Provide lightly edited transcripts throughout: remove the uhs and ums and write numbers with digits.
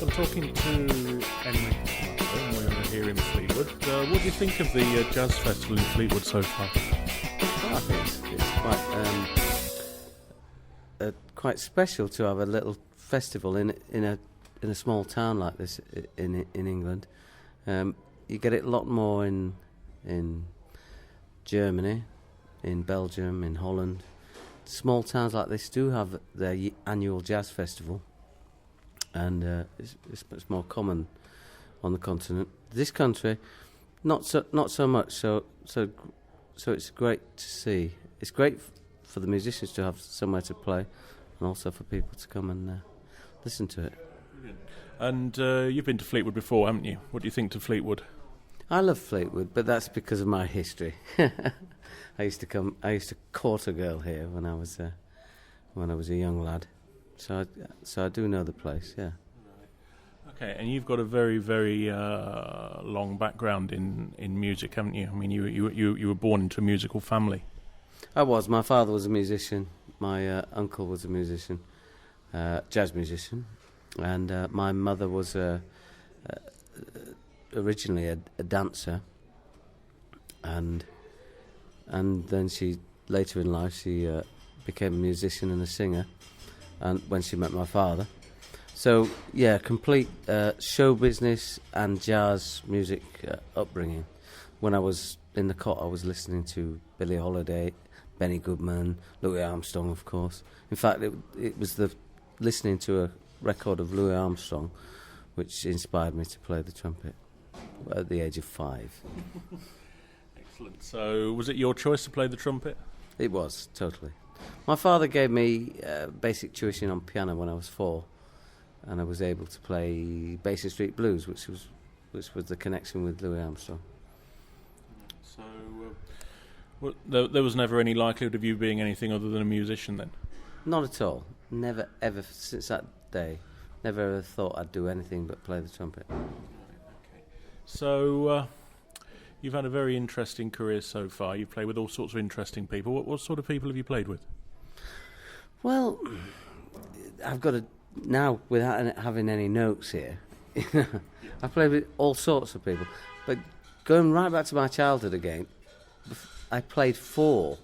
I'm talking to Enrico Tomasso, and we're here in Fleetwood. What do you think of the Jazz Festival in Fleetwood so far? Well, I think it's quite special to have a little festival in a small town like this in England. You get it a lot more in Germany, in Belgium, in Holland. Small towns like this do have their annual jazz festival, and it's much more common on the continent. This country, not so much. So it's great to see. It's great for the musicians to have somewhere to play, and also for people to come and listen to it. Brilliant. And you've been to Fleetwood before, haven't you? What do you think to Fleetwood? I love Fleetwood, but that's because of my history. I used to court a girl here when I was a young lad, so I do know the place. Yeah. Okay, and you've got a very, very long background in music, haven't you? I mean, you were born into a musical family. I was. My father was a musician. My uncle was a musician, jazz musician, and my mother was originally a dancer, and then she later in life she became a musician and a singer, and when she met my father. So yeah, complete show business and jazz music upbringing. When I was in the cot, I was listening to Billie Holiday, Benny Goodman, Louis Armstrong, of course. In fact, it was the listening to a record of Louis Armstrong which inspired me to play the trumpet at the age of 5. Excellent. So was it your choice to play the trumpet? It was, totally. My father gave me basic tuition on piano when I was 4, and I was able to play Basin Street Blues, which was the connection with Louis Armstrong. So there was never any likelihood of you being anything other than a musician then? Not at all. Never, ever, since that day, never ever thought I'd do anything but play the trumpet. Okay. So you've had a very interesting career so far. You've played with all sorts of interesting people. What sort of people have you played with? Well, I've got to, now, without having any notes here, I've played with all sorts of people. But going right back to my childhood again, I played for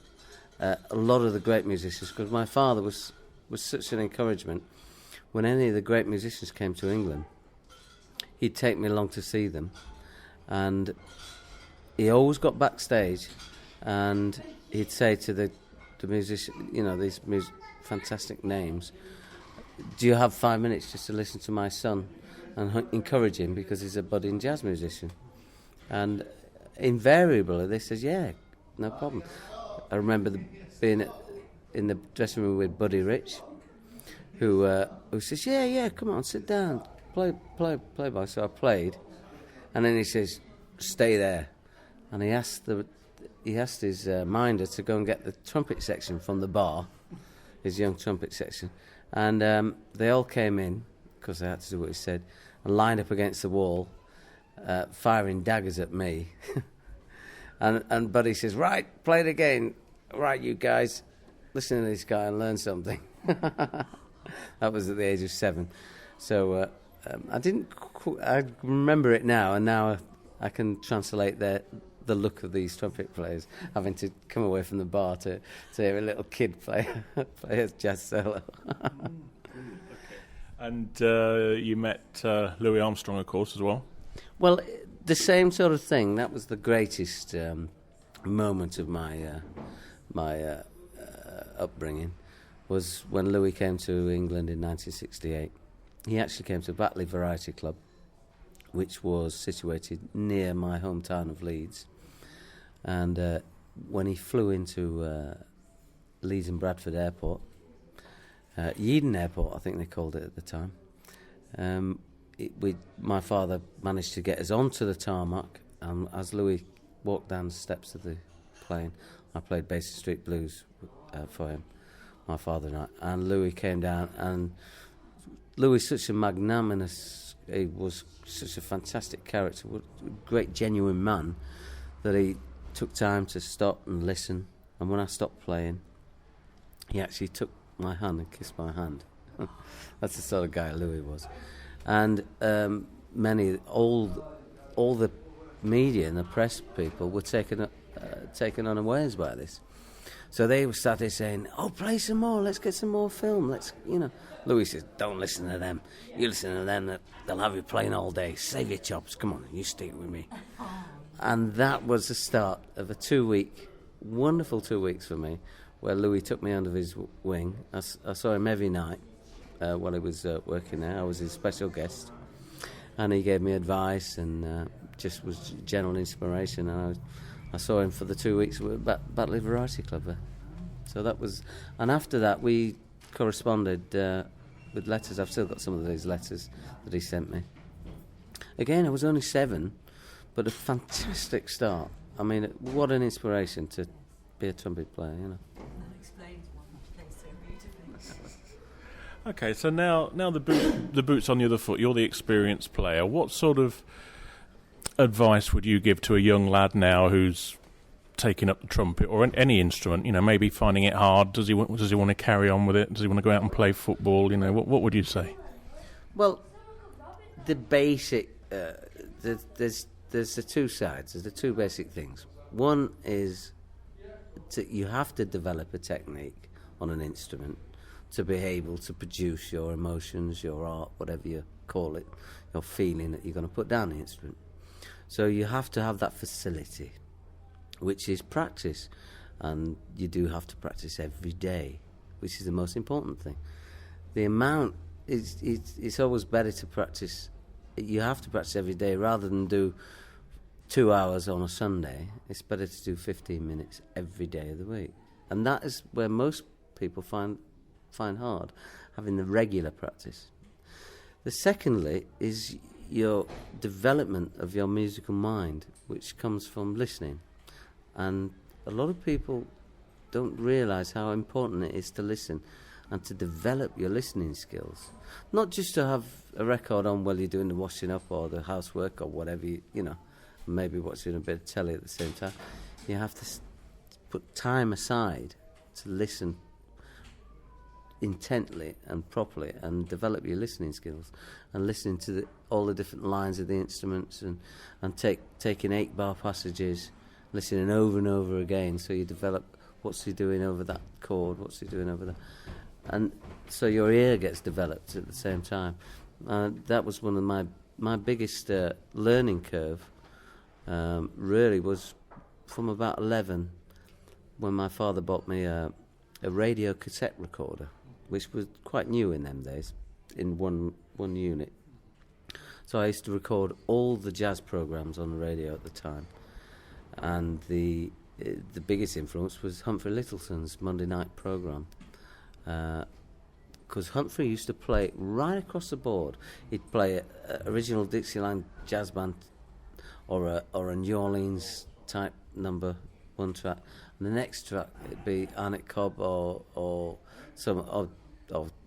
a lot of the great musicians, because my father was such an encouragement. When any of the great musicians came to England, he'd take me along to see them, and he always got backstage, and he'd say to the musician, these fantastic names, "Do you have 5 minutes just to listen to my son?" and encourage him, because he's a budding jazz musician. And invariably they says, "Yeah, no problem." I remember being in the dressing room with Buddy Rich, who says, yeah, come on, sit down, play, boy. So I played, and then he says, "Stay there," and he asked his minder to go and get the trumpet section from the bar, his young trumpet section, and they all came in, because they had to do what he said, and lined up against the wall, firing daggers at me. and Buddy says, "Right, play it again. Right, you guys, listen to this guy and learn something." That was at the age of 7. So I remember it now, and now I can translate the look of these trumpet players, having to come away from the bar to hear a little kid play a jazz solo. And you met Louis Armstrong, of course, as well. Well, the same sort of thing. That was the greatest moment of my upbringing, was when Louis came to England in 1968. He actually came to Batley Variety Club, which was situated near my hometown of Leeds. And when he flew into Leeds and Bradford Airport, Yeadon Airport, I think they called it at the time, my father managed to get us onto the tarmac, and as Louis walked down the steps of the plane, I played Basin Street Blues for him, my father and I. And Louis came down, and Louis, such a magnanimous, he was such a fantastic character, a great genuine man, that he took time to stop and listen. And when I stopped playing, he actually took my hand and kissed my hand. That's the sort of guy Louis was. and all the media and the press people were taken unawares by this. So they started saying, "Oh, play some more. Let's get some more film. Louis says, "Don't listen to them. You listen to them, they'll have you playing all day. Save your chops. Come on, you stick with me." And that was the start of a 2-week, wonderful 2 weeks for me, where Louis took me under his wing. I saw him every night while he was working there. I was his special guest, and he gave me advice and just was general inspiration. And I saw him for the 2 weeks at Batley Variety Club there. So that was, and after that we corresponded with letters. I've still got some of these letters that he sent me. Again, I was only 7, but a fantastic start. I mean, what an inspiration to be a trumpet player, That explains why you play so beautifully. Okay, so now the boot's on the other foot. You're the experienced player. What sort of advice would you give to a young lad now who's taking up the trumpet or any instrument? Maybe finding it hard. Does he want to carry on with it? Does he want to go out and play football? What would you say? Well, the basic there's the two sides. There's the two basic things. One is you have to develop a technique on an instrument to be able to produce your emotions, your art, whatever you call it, your feeling that you're going to put down the instrument. So you have to have that facility, which is practice, and you do have to practice every day, which is the most important thing. The amount it's always better to practice. You have to practice every day rather than do 2 hours on a Sunday. It's better to do 15 minutes every day of the week, and that is where most people find hard, having the regular practice. The secondly is your development of your musical mind, which comes from listening. And a lot of people don't realise how important it is to listen and to develop your listening skills. Not just to have a record on while you're doing the washing up or the housework or whatever, maybe watching a bit of telly at the same time. You have to put time aside to listen intently and properly and develop your listening skills and listening to all the different lines of the instruments and taking 8-bar passages, listening over and over again, so you develop what's he doing over that chord, what's he doing over that, and so your ear gets developed at the same time. That was one of my biggest learning curve. Really was from about 11 when my father bought me a radio cassette recorder, which was quite new in them days, in one unit. So I used to record all the jazz programs on the radio at the time, and the biggest influence was Humphrey Littleson's Monday night program, because Humphrey used to play right across the board. He'd play a original Dixieland jazz band or a New Orleans type number, one track, and the next track it'd be Arnett Cobb or some of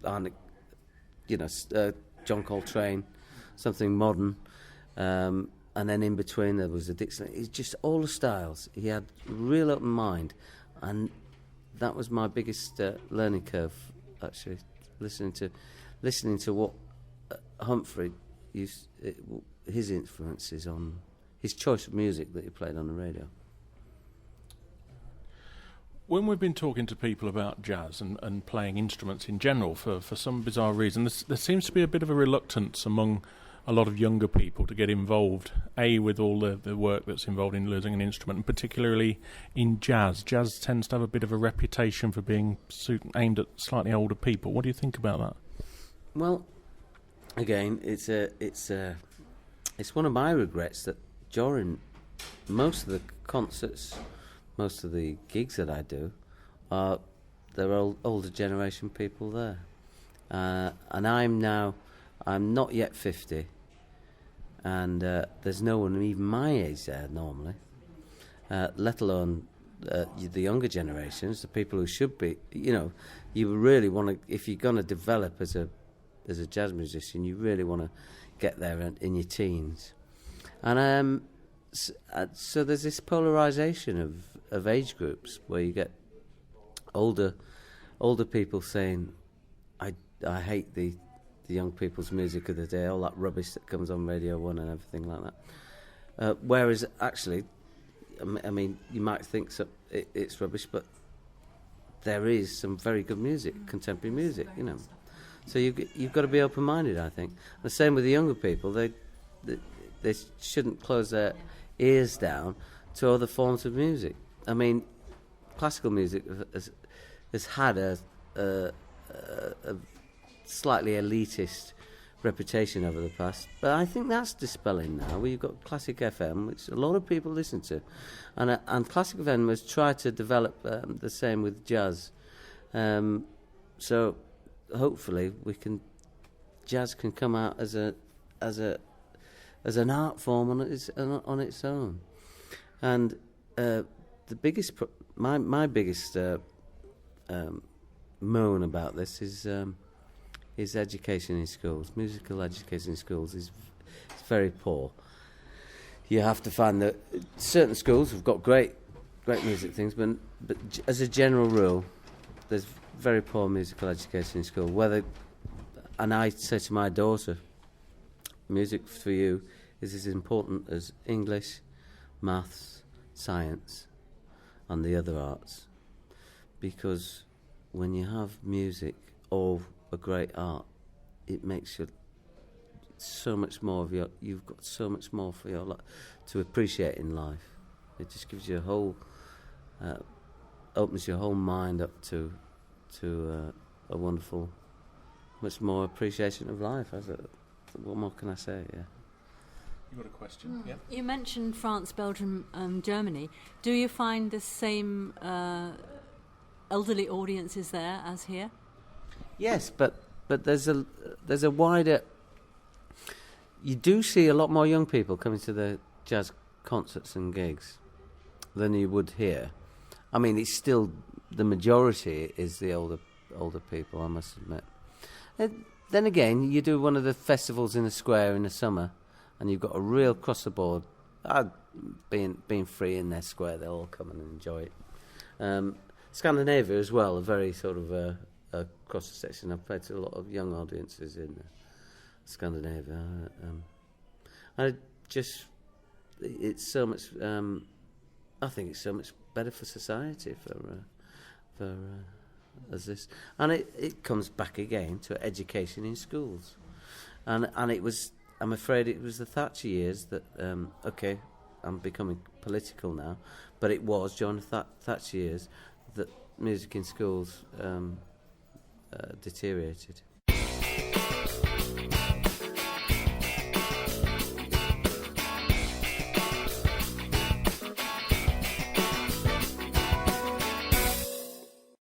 Arnett, John Coltrane, something modern, and then in between there was a Dixieland. It's just all the styles. He had a real open mind, and that was my biggest learning curve, actually, listening to what Humphrey used, his influences on his choice of music that he played on the radio. When we've been talking to people about jazz and playing instruments in general, for some bizarre reason, there seems to be a bit of a reluctance among a lot of younger people to get involved, with all the work that's involved in learning an instrument, and particularly in jazz. Jazz tends to have a bit of a reputation for being aimed at slightly older people. What do you think about that? Well, again, it's one of my regrets that during most of the concerts, most of the gigs that I do, there are older generation people there, and I'm not yet 50, and there's no one even my age there normally, let alone the younger generations, the people who should be. You really want to, if you're going to develop as a jazz musician, you really want to get there in your teens, and so there's this polarisation of age groups where you get older people saying, I hate the the young people's music of the day, all that rubbish that comes on Radio 1 and everything like that. Whereas, actually, I mean, you might think it's rubbish, but there is some very good music, contemporary music, you know. So you've got to be open-minded, I think. The same with the younger people. They shouldn't close their ears down to other forms of music. I mean, classical music has had a slightly elitist reputation over the past, but I think that's dispelling now. We've got Classic FM, which a lot of people listen to, and Classic FM has tried to develop the same with jazz. So hopefully jazz can come out as an art form on its own. And the biggest my biggest moan about this is education in schools. Musical education in schools is very poor. You have to find that certain schools have got great music things, but as a general rule, there's very poor musical education in school. And I say to my daughter, music for you is as important as English, maths, science, and the other arts, because when you have music or a great art, it makes you so much more of you've got so much more for your to appreciate in life. It just gives you opens your whole mind up to a wonderful, much more appreciation of life. What more can I say? Yeah. You got a question? Yeah. You mentioned France, Belgium, Germany. Do you find the same elderly audiences there as here? Yes, but there's a wider. You do see a lot more young people coming to the jazz concerts and gigs than you would here. I mean, it's still the majority is the older people, I must admit. Then again, you do one of the festivals in the square in the summer, and you've got a real cross the board. Being free in their square, they'll all come and enjoy it. Scandinavia as well, a very sort of cross the section. I've played to a lot of young audiences in Scandinavia. It's so much. I think it's so much better for society for as this, and it comes back again to education in schools, and it was. I'm afraid it was the Thatcher years that. Okay, I'm becoming political now, but it was during the Thatcher years that music in schools deteriorated.